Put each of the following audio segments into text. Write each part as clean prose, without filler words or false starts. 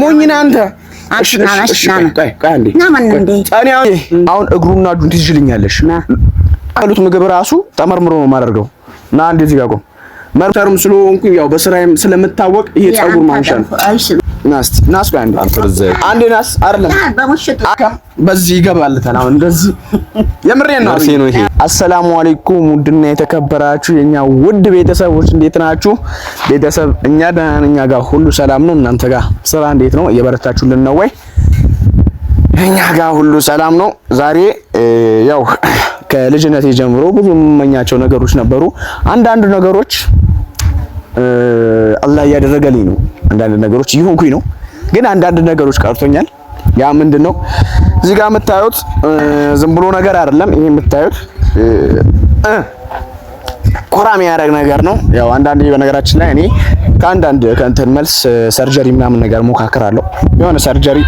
ሞኝና አንተ አሁን እግሩና እጁን ትይዥልኛለሽ አሉት ምግብ ራሱ ተመርምሮ ነው ማደርገው እና አንዴ እዚህ ጋር ቆም መርተርም ስለሆንኩ ያው በስራዬም ስለምታወቅ ይሄ ጸጉር ማንሻ ነው ናስ አንዴ ናስ አይደለም በዚህ ይገባልታል አሁን እንደዚህ የምሬን ነው ይሄ አሰላሙ አለይኩም ውድና የተከበራችሁ የኛ ውድ ቤተሰቦች እንዴት ናችሁ ቤተሰብ እኛ ደህና ነን እኛ ጋር ሁሉ ሰላም ነው እናንተ ጋር ስራ እንዴት ነው እየበረታችሁልን ነው ወይ እኛ ጋር ሁሉ ሰላም ነው ዛሬ ያው ከልጅነቴ ጀምሮ ብዙ የምመኛቸው ነገሮች ነበሩ አንዳንድ ነገሮች አላህ ያደረገልኝ ነው አንዳንድ ነገሮች ይሁንኩኝ ነው ግን አንዳንድ ነገሮች ቀርቶኛል ያ ምንድነው እዚህ ጋር የምታዩት ዝም ብሎ ነገር አይደለም ይሄ የምታዩት ኮራም ያደረግ ነገር ነው ያው አንዳንድ በነገራችን ላይ እኔ ከአንዳንድ ከእንትን መልስ ሰርጀሪ ምናምን ነገር ሞካከራለሁ የሆነ ሰርጀሪ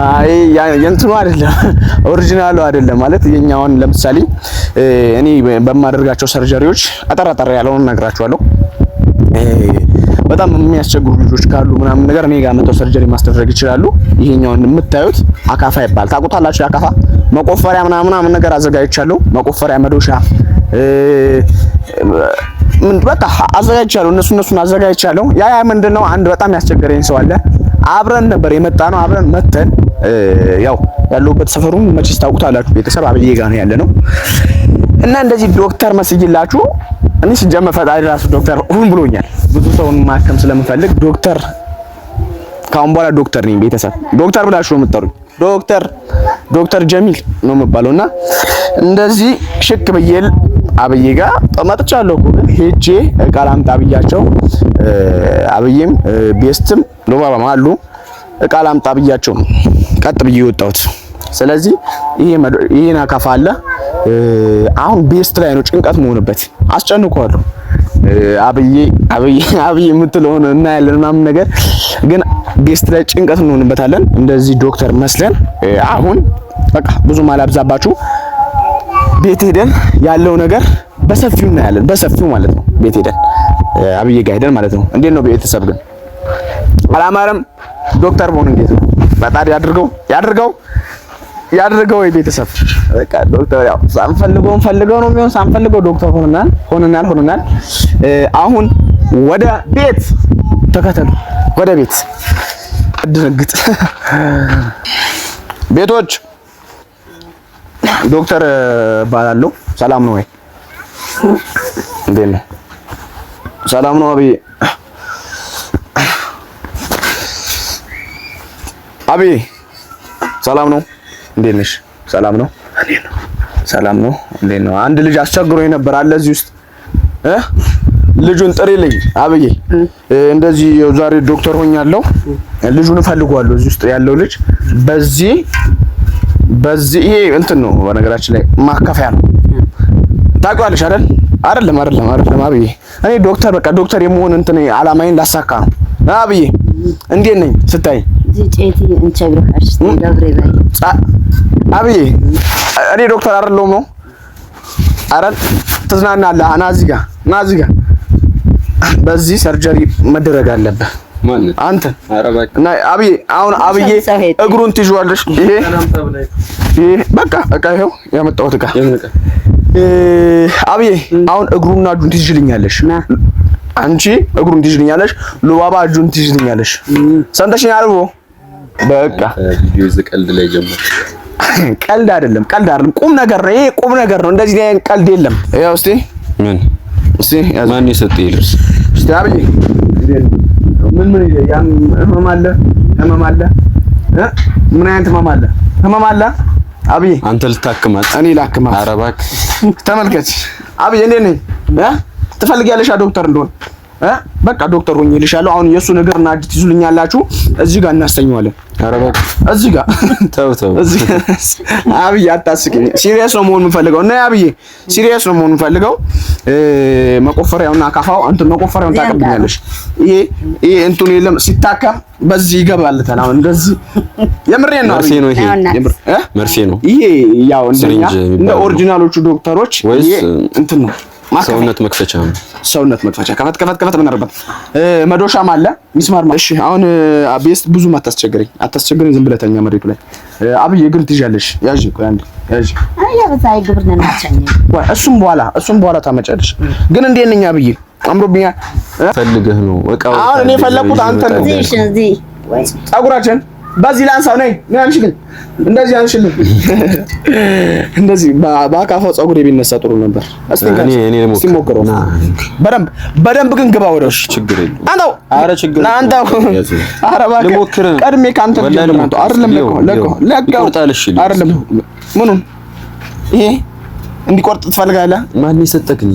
አይ የእንትኑ አይደለም ኦሪጂናሉ አይደለም ማለት የኛውን ለምሳሌ እኔ በማደርጋቸው ሰርጀሪዎች አጠራጣሪ ያለውን ነግራችኋለሁ በጣም የሚያስቸግሩ ልጆች ካሉ ምናምን ነገር እኔ ጋር መተው ሰርጀሪ ማስተደረግ ይችላሉ ይሄኛውን የምታዩት አካፋ ይባላል ታውቁታላችሁ አካፋ መቆፈሪያ ምናምን ነገር አዘጋጅቻለሁ መቆፈሪያ መዶሻ ምን በቃ አዘጋጅቻለሁ እነሱን አዘጋጅቻለሁ ያ ምንድነው አንድ በጣም ያስቸገረኝ ሰው አለ አብረን ነበር የመጣነው አብረን መተን ያው ያለውበት ሰፈሩን መቼስ ታውቁታላችሁ ቤተሰብ አብዬ ጋር ነው ያለነው እና እንደዚህ ዶክተር መስይላችሁ እኔ ሲጀመር ፈጣሪ ራሱ ዶክተር ሁን ብሎኛል ብዙ ሰውን ማከም ስለምፈልግ ካሁን በኋላ ዶክተር ነኝ ቤተሰብ ዶክተር ብላችሁ ነው የምትጠሩኝ ዶክተር ጀሚል ነው የምባለውና እንደዚህ ሽክ ብዬል አብዬ ጋር መጥቻለሁ እኮ ግን ሄጄ ቃል አምጣ ብያቸው አብዬም ቤስትም ሎባባም አሉ ቃል አምጣ ብያቸው ቀጥ ብዬ ወጣሁት ስለዚህ ይሄን አካፋ አለ አሁን ቤስት ላይ ነው ጭንቀት መሆንበት አስጨንቀዋለሁ አብዬ የምትለውን እና ያለን ምናምን ነገር ግን ቤስት ላይ ጭንቀት እንሆንበታለን እንደዚህ ዶክተር መስለን አሁን በቃ ብዙ ማላብዛባችሁ ቤት ሄደን ያለው ነገር በሰፊው እናያለን በሰፊው ማለት ነው ቤት ሄደን አብዬ ጋር ሄደን ማለት ነው እንዴት ነው ቤተሰብ ግን አላማረም ዶክተር መሆን እንዴት ነው በጣም ያድርገው ቤተሰብ በቃ ዶክተር ያው ፈልገው ነው የሚሆን ሳንፈልገው ዶክተር ሆነናል አሁን ወደ ቤት ተከተሉ ወደ ቤት ድንግጥ ቤቶች ዶክተር ባላለው ሰላም ነው ወይ እንዴት ነው ሰላም ነው አቢ ሰላም ነው እንዴት ነሽ ሰላም ነው እንዴት ነው አንድ ልጅ አስቸግሮኝ ነበር አለ እዚህ ውስጥ ልጁን ጥሪልኝ አብዬ እንደዚህ ዛሬ ዶክተር ሆኛለሁ ልጁን ፈልጓለሁ እዚህ ውስጥ ያለው ልጅ በዚህ ይሄ እንትን ነው በነገራችን ላይ ማከፋያ ነው ታውቃለሽ አይደለም አብዬ እኔ ዶክተር በቃ ዶክተር የመሆን እንትን አላማዬን ላሳካ ነው አብዬ እንዴት ነኝ ስታይ ጂጂቲ እንቸግረሽ ደብሬ አብዬ እኔ ዶክተር አይደለሁም ነው አረን ትዝናናለህ ና እዚህ ጋር በዚህ ሰርጀሪ መደረግ አለበት ማለት አንተ እና አብዬ አሁን አብዬ እግሩን ትይዟለሽ ይሄ በቃ ይሄው ያመጣሁት እቃ አብዬ አሁን እግሩና እጁን ትይዥልኛለሽ አንቺ እግሩን ትይዥልኛለሽ ሉባባ እጁን ትይዥልኛለሽ ሰንተሽኛል በቃ ቪዲዮ ይዘቀልድ ላይ ጀመር ቀልድ አይደለም ቁም ነገር ነው ይሄ ቁም ነገር ነው እንደዚህ ላይ ቀልድ የለም ያው እስቲ ማን ይሰጥህ ልብስ እስቲ አብዬ ምን ያም ህመም አለ ምን አይነት ህመም አለ አብዬ አንተ ልታክማት እኔ ላክማት ኧረ እባክህ ተመልከች አብዬ እንዴት ነኝ ትፈልጊያለሽ ዶክተር እንደሆነ በቃ ዶክተር ሆኜልሻለሁ አሁን የሱ ነገርና እጅ ትይዙልኛላችሁ እዚህ ጋር እናስተኛዋለን ኧረ በቃ እዚህ ጋር ተው እዚህ አብዬ አታስቂኝ ሲሪየስ ነው መሆን የምፈልገው እና አብዬ ሲሪየስ ነው መሆን የምፈልገው መቆፈሪያውና አካፋው አንተ መቆፈሪያውን ታቀብኛለሽ ይሄ እንትን የለም ሲታከም በዚህ ይገባልታል አሁን እንደዚህ የምሬን ነው መርፌ ነው ይሄ ያው እንደኛ እንደ ኦሪጂናሎቹ ዶክተሮች ይሄ እንትን ነው ሰውነት መክፈቻ ነው። ሰውነት መክፈቻ ከፈት ምን አረበት መዶሻም አለ ሚስማር። እሺ አሁን አብየስ ብዙም አታስቸግረኝ ዝም ብለህ ተኛ መሬቱ ላይ። አብይ እግር ትይዣለሽ። ያዥ ቆይ አንዴ ያዥ። አያ በዛይ ግብርና ናቸኝ። ወይ እሱም በኋላ ታመጫለሽ። ግን እንዴት ነኝ አብይ? አምሮብኛል። ፈልገህ ነው እቃው? አሁን እኔ ፈለኩት አንተ ነው። እዚህ ወይ ፀጉራችን በዚህ ላንሳው ነይ አንቺ ግን እንደዚህ አንሽልኝ። እንደዚህ በአካፋው ፀጉር ቢነሳ ጥሩ ነበር። እስቲ ሞክረው በደንብ ግን ግባ ወደ ውስጥ። ችግር የለም አንተው። ኧረ ችግር አንተው። ኧረ እባክህ ልሞክር። ቀድሜ ካንተ ጀምር አንተው። አይደለም ለቀው አይደለም ምኑን ይሄ እንዲቆርጥ ትፈልጋለህ? ማን ይሰጠክኝ?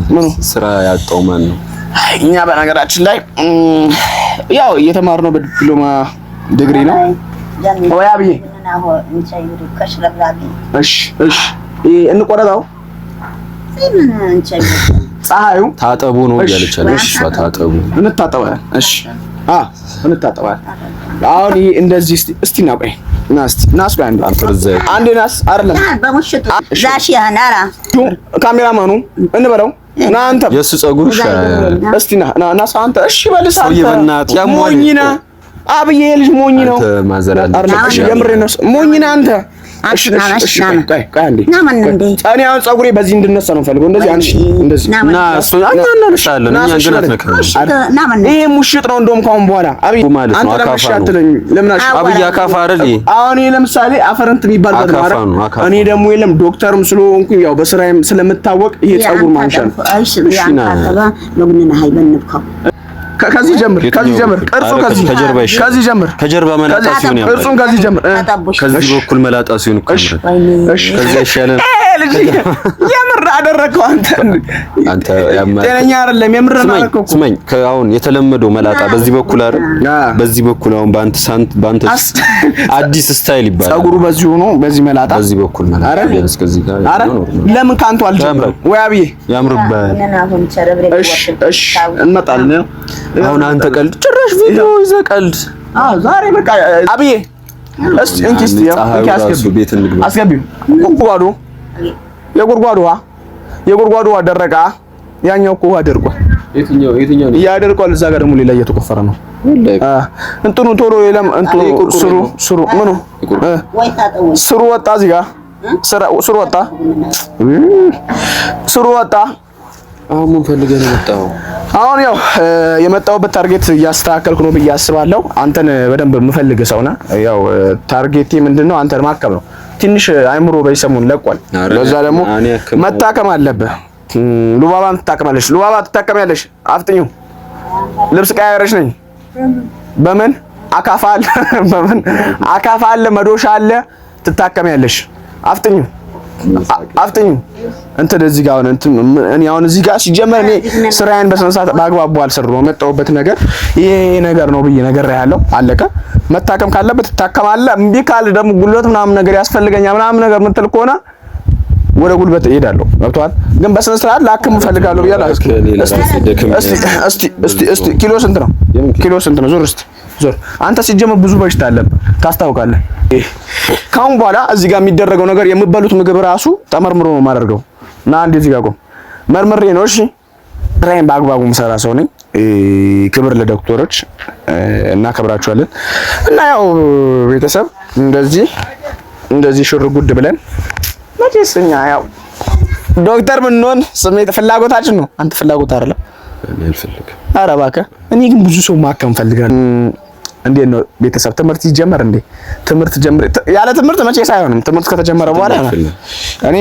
ስራ ያጣው ማን ነው? እኛ በነገራችን ላይ ያው እየተማርነው በዲፕሎማ ዲግሪ ነው። ወይ አብዬ እሺ እንቆረጣው። ፀሐዩ ታጠቡ ነው እያለች አለች እሷ። ታጠቡ እንታጠባለን። እሺ እንታጠባለን። አሁን ይሄ እንደዚህ እስቲ ና ቆይ ናስ ቆይ አንዴ ናስ አይደለም በሙሽጥ ዛሽ ያናራ ካሜራማኑ እንበለው ና አንተ የሱ ፀጉር እስቲ ና ናስ አንተ እሺ በልስ አንተ ሞኝና አብዬ ልጅ ሞኝ ነው። እሺ የምሬ ነው ሞኝ ነህ አንተ። እሺ ቆይ አንዴ እኔ አሁን ፀጉሬ በዚህ እንድነሳ ነው ፈልገው እንደዚህ አንሺ እንደዚህ እና እሱ እናነሳለን እኛ ግን አትነካም። ይሄ ሙሽጥ ነው እንደውም ካሁን በኋላ አብይ አንተ ለምሽ አትለኝ። ለምን አብይ አካፋ አይደል? አሁን ይሄ ለምሳሌ አፈረንት የሚባል ነገር ነው። እኔ ደግሞ የለም ዶክተርም ስለሆንኩ ያው በስራዬም ስለምታወቅ ይሄ ፀጉር ማንሻ ነው። እሺ ከዚህ ጀምር ቅርጹ ከዚህ ጀምር ከጀርባ መላጣ ሲሆን ያምራል። ቅርጹን ከዚህ ጀምር ከዚህ በኩል መላጣ ሲሆን እኮ እሺ ከዚህ ይሻላል። የምር አደረከው አንተ ጤነኛ አይደለም። የምር አደረከው። ስማኝ አሁን የተለመደው መላጣ በዚህ በኩል አይደል? በዚህ በኩል አሁን ባንተ አዲስ ስታይል ይባላል። ፀጉሩ በዚህ ሆኖ በዚህ መላጣ በዚህ በኩል መላጣ ቢያንስ ከዚህ ጋር ለምን ካንቱ አልጀምርም ወይ አብዬ? ያምርብሃል። እሺ እንመጣለን። አሁን አንተ ቀልድ ጭራሽ ቪዲዮ ይዘህ ቀልድ። ዛሬ በቃ አብዬ እስቲ እንኪ አስገቢው። የጉድጓዱ ውሃ ደረቃ። ያኛው እኮ ውሃ ደርቋል። የትኛው ነው ያደርቋል? እዛ ጋር ደግሞ ሌላ እየተቆፈረ ነው። እንትኑ ቶሎ የለም እንትኑ ስሩ ምኑ ስሩ ወጣ። እዚህ ጋር ስሩ ወጣ። አሁን ምን ፈልገህ ነው የመጣኸው? አሁን ያው የመጣሁበት ታርጌት እያስተካከልኩ ነው ብዬ አስባለሁ። አንተን በደንብ የምፈልግ ሰው ነህ። ያው ታርጌቴ ምንድነው? አንተን ማከም ነው። ትንሽ አይምሮ በሰሙን ለቋል። ለዛ ደግሞ መታከም አለብህ። ሉባባን ትታከማለሽ። ሉባባ ትታከሚያለሽ። አፍጥኙ። ልብስ ቀያየረሽ ነኝ። በምን አካፋ አለ፣ መዶሻ አለ። ትታከሚያለሽ። አፍጥኙ እንትን እዚህ ጋር እኔ አሁን እዚህ ጋር ሲጀመር እኔ ስራዬን በስነ ስርዓት በአግባቡ አልሰራሁም። የመጣሁበት ነገር ይሄ ነገር ነው ብዬ ነገር ያለው አለቀ። መታከም ካለበት ትታከማለህ። እምቢ ካለ ደግሞ ጉልበት ምናምን ነገር ያስፈልገኛል ምናምን ነገር ምትል ከሆነ ወደ ጉልበት እሄዳለሁ። ገብቶሃል? ግን በስነ ስርዓት ላክም እፈልጋለሁ ብያለሁ። እስቲ ኪሎ ስንት ነው? ዞር አንተ ሲጀመር ብዙ በሽታ አለብህ ታስታውቃለህ። ካሁን በኋላ እዚህ ጋር የሚደረገው ነገር የምበሉት ምግብ ራሱ ተመርምሮ ነው የማደርገው። እና አንዴ እዚህ ጋር ቆም መርምሬ ነው። እሺ ስራዬን በአግባቡ የምሰራ ሰው ነኝ። ክብር ለዶክተሮች እናከብራቸዋለን። እና ያው ቤተሰብ እንደዚህ ሽር ጉድ ብለን መቼስ እኛ ያው ዶክተር ምንሆን ስሜት ፍላጎታችን ነው። አንተ ፍላጎት አይደለም። እኔ አልፈልግም። ኧረ እባክህ እኔ ግን ብዙ ሰው ማከም ፈልጋለሁ። እንዴት ነው ቤተሰብ? ትምህርት ይጀመር እንዴ? ትምህርት ጀምር። ያለ ትምህርት መቼስ አይሆንም። ትምህርት ከተጀመረ በኋላ እኔ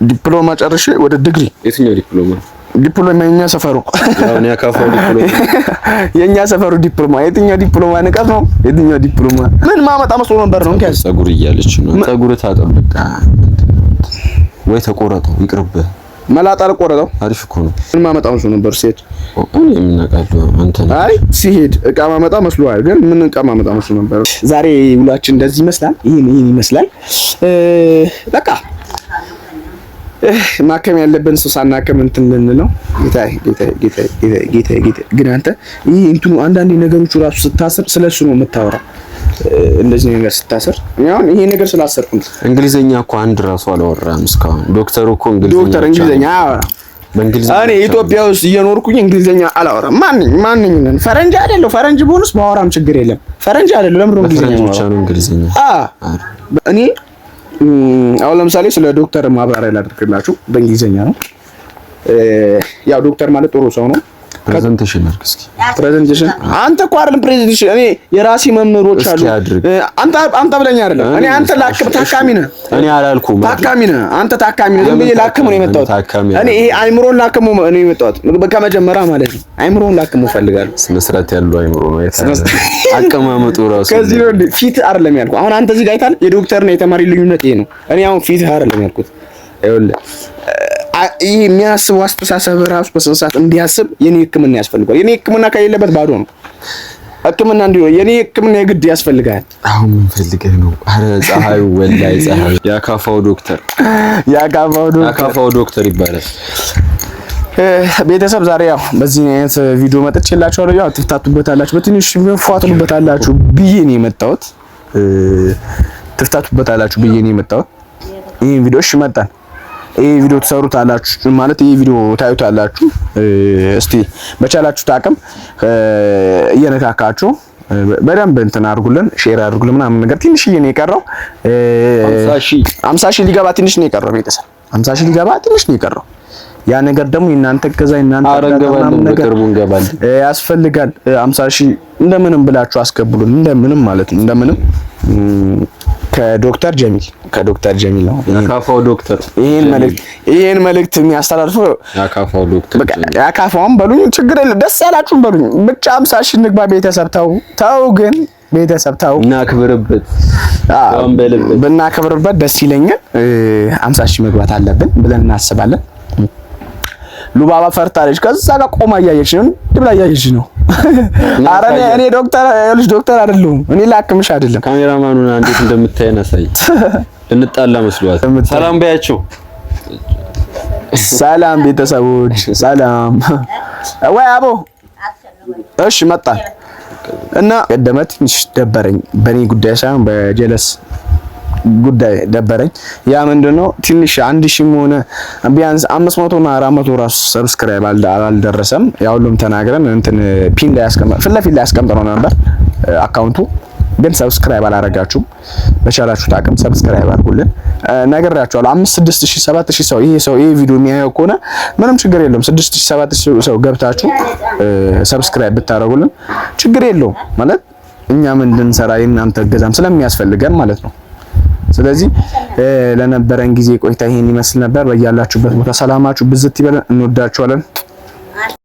ዲፕሎማ ጨርሼ ወደ ዲግሪ። የትኛው ዲፕሎማ? ዲፕሎማ የኛ ሰፈሩ ያው ያካፋው ዲፕሎማ የኛ ሰፈሩ ዲፕሎማ። የትኛው ዲፕሎማ? ንቀት ነው። የትኛው ዲፕሎማ? ምን ማመጣ መስሎ ነበር ነው እንዴ? ፀጉር እያለች ነው። ፀጉር ታጠብቃ ወይ ተቆረጠው ይቅርብህ። መላጣ አልቆረጠው። አሪፍ እኮ ነው። ምን ማመጣ መስሎ ነበር ሴት? እኔ ምን አውቃለሁ አንተ ነህ። አይ ሲሄድ እቃ ማመጣ መስሎሃል፣ ግን ምን እቃ ማመጣ መስሎ ነበር። ዛሬ ውሏችን እንደዚህ ይመስላል። ይሄን ይመስላል። በቃ ማከም ያለብን ሰው ሳናከም እንትን ልንለው። ጌታዬ ግን አንተ ይሄ እንትኑ አንዳንድ ነገሮች ራሱ ስታስር ስለሱ ነው የምታወራው። እንደዚህ ነገር ስታስር አሁን ይሄ ነገር ስላሰርኩ እንግሊዘኛ እኮ አንድ ራሱ አላወራም እስካሁን። ዶክተሩ እኮ እንግሊዘኛ በእንግሊዝኛ እኔ ኢትዮጵያ ውስጥ እየኖርኩኝ እንግሊዝኛ አላወራም። ማንኝ ነን ፈረንጅ አይደለሁ። ፈረንጅ ቦንስ ባወራም ችግር የለም። ፈረንጅ አይደለሁ። ለምን ነው እንግሊዝኛ? እኔ አሁን ለምሳሌ ስለ ዶክተር ማብራሪያ ላድርግላችሁ። በእንግሊዝኛ ነው። ያው ዶክተር ማለት ጥሩ ሰው ነው። ፕሬዘንቴሽን አድርግ እስኪ። ፕሬዘንቴሽን አንተ እኮ አይደለም ፕሬዘንቴሽን። እኔ የራሴ መምህሮች አሉ። አንተ ብለኛ አይደለም። እኔ አንተ ላክም ታካሚ ነህ። እኔ አላልኩም። ታካሚ ነህ አንተ ታካሚ ነህ። ዝም ብዬ ላክም ነው የመጣሁት። እኔ ይሄ አይምሮን ላክም ነው የመጣሁት። ከመጀመሪያ ማለት ነው አይምሮን ላክም እፈልጋለሁ። ስነ ስርዓት ያለው አይምሮ ነው የታለ አቀማመጡ ራሱ። ከዚህ ነው እንዴ ፊት አይደለም ያልኩት። አሁን አንተ እዚህ ጋር አይታል። የዶክተርና የተማሪ ልዩነት ይሄ ነው። እኔ አሁን ፊት አይደለም ያልኩት። ይኸውልህ ይሄ የሚያስበው አስተሳሰብ ራሱ በስነ ስርዓት እንዲያስብ የኔ ሕክምና ያስፈልጋል። የኔ ሕክምና ከሌለበት ባዶ ነው። ሕክምና እንዲሁ የኔ ሕክምና የግድ ያስፈልጋል። አሁን ምን ፈልገህ ነው? አረ ፀሐዩ ወላይ ፀሐዩ ያካፋው ዶክተር ይባላል። ቤተሰብ ዛሬ ያው በዚህ አይነት ቪዲዮ መጥቼላችኋለሁ። ያው ትፍታቱበታላችሁ፣ በትንሽ ፏጥኑበታላችሁ ብዬ ነው የመጣሁት። ይሄን ቪዲዮ እሺ መጣን። ይሄ ቪዲዮ ተሰሩታላችሁ ማለት ይሄ ቪዲዮ ታዩታላችሁ። እስቲ በቻላችሁ አቅም እየነካካችሁ በደንብ እንትን አድርጉልን፣ ሼር አድርጉልን ምናምን ነገር። ትንሽዬ ነው የቀረው 50 ሺህ ሊገባ ትንሽ ነው የቀረው ቤተሰብ 50 ሺህ ሊገባ ትንሽ ነው የቀረው። ያ ነገር ደግሞ እናንተ ከዛ እናንተ በቅርቡ እንገባለን ያስፈልጋል። 50 ሺህ እንደምንም ብላችሁ አስገቡልን። እንደምንም ማለት ነው እንደምንም ከዶክተር ጀሚል ነው ያካፋው ዶክተር ይሄን መልእክት የሚያስተላልፈው ያካፋው ዶክተር ያካፋውም በሉኝ ችግር የለም ደስ ያላችሁም በሉኝ ብቻ 50 ሺህ እንግባ ቤተሰብ። ተው ግን ቤተሰብ ተው ብናከብርበት ደስ ይለኛል። 50 ሺህ መግባት አለብን ብለን እናስባለን። ሉባባ ፈርታለች። ከዛ ጋር ቆማ እያየች ነው ድብላ እያየች ነው። ኧረ እኔ ዶክተር አይደለሁም። እኔ ላክምሽ አይደለም። ካሜራማኑን እንዴት እንደምታየን አሳይ። እንጣላ መስሏት። ሰላም በያቸው። ሰላም ቤተሰቦች ሰላም። ወይ አቦ እሺ መጣን እና ቀደመት ትንሽ ደበረኝ። በኔ ጉዳይ ሳይሆን በጀለስ ጉዳይ ደበረኝ። ያ ምንድነው ትንሽ 1000 ሆነ ቢያንስ 500 እና 400 ራሱ ሰብስክራይብ አልደረሰም። ያው ሁሉም ተናግረን እንትን ፊት ለፊት ላይ ያስቀምጠነው ነበር አካውንቱ ግን ሰብስክራይብ አላረጋችሁም። በቻላችሁት አቅም ሰብስክራይብ አድርጉልን። ነግሬያችኋለሁ 5 6 ሺህ 7 ሺህ ሰው ይሄ ቪዲዮ የሚያየው ከሆነ ምንም ችግር የለውም። 6 ሺህ 7 ሺህ ሰው ገብታችሁ ሰብስክራይብ ብታረጉልን ችግር የለውም ማለት እኛ ምን እንድንሰራ እናንተ እገዛም ስለሚያስፈልገን ማለት ነው። ስለዚህ ለነበረን ጊዜ ቆይታ ይሄን ይመስል ነበር። በያላችሁበት ቦታ ሰላማችሁ ብዝት ይበለን። እንወዳችኋለን።